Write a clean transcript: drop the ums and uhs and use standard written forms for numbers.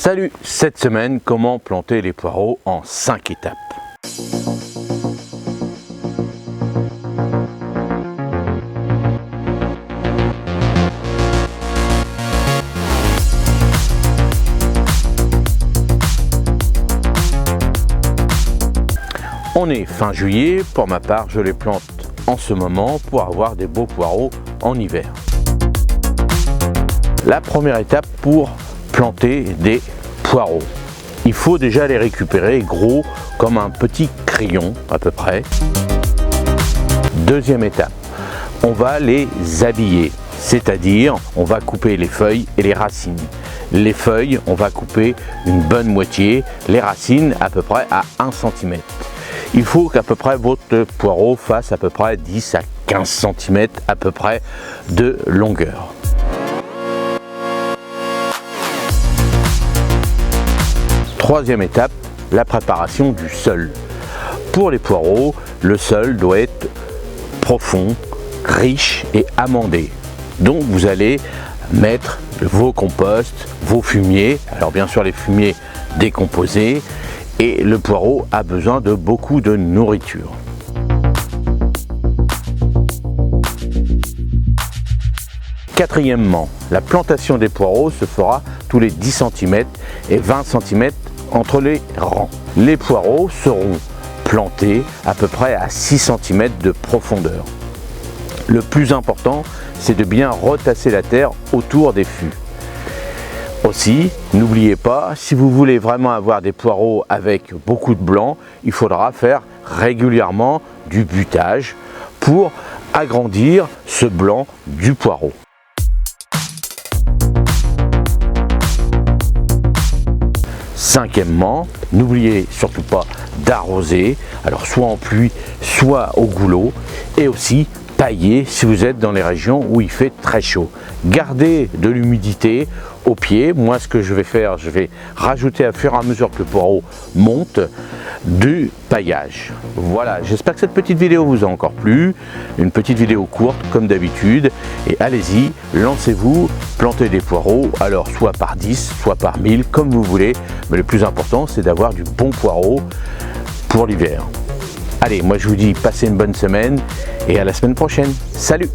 Salut! Cette semaine, comment planter les poireaux en 5 étapes. On est fin juillet, pour ma part je les plante en ce moment pour avoir des beaux poireaux en hiver. La première étape pour planter des poireaux. Il faut déjà les récupérer gros comme un petit crayon à peu près. Deuxième étape, on va les habiller, c'est-à-dire on va couper les feuilles et les racines. Les feuilles, on va couper une bonne moitié, les racines à peu près à 1 cm. Il faut qu'à peu près votre poireau fasse à peu près 10 à 15 cm à peu près de longueur. Troisième étape, la préparation du sol. Pour les poireaux, le sol doit être profond, riche et amendé. Donc vous allez mettre vos composts, vos fumiers, alors bien sûr les fumiers décomposés, et le poireau a besoin de beaucoup de nourriture. Quatrièmement, la plantation des poireaux se fera tous les 10 cm et 20 cm entre les rangs. Les poireaux seront plantés à peu près à 6 cm de profondeur. Le plus important, c'est de bien retasser la terre autour des fûts. Aussi, n'oubliez pas, si vous voulez vraiment avoir des poireaux avec beaucoup de blanc, il faudra faire régulièrement du butage pour agrandir ce blanc du poireau. Cinquièmement, n'oubliez surtout pas d'arroser, alors soit en pluie, soit au goulot, et aussi pailler si vous êtes dans les régions où il fait très chaud. Gardez de l'humidité au pied. Moi, ce que je vais faire, je vais rajouter à fur et à mesure que le poireau monte du paillage. Voilà, j'espère que cette petite vidéo vous a encore plu. Une petite vidéo courte comme d'habitude. Et allez-y, lancez-vous, plantez des poireaux, alors soit par 10, soit par 1000, comme vous voulez. Mais le plus important, c'est d'avoir du bon poireau pour l'hiver. Allez, moi je vous dis passez une bonne semaine et à la semaine prochaine. Salut!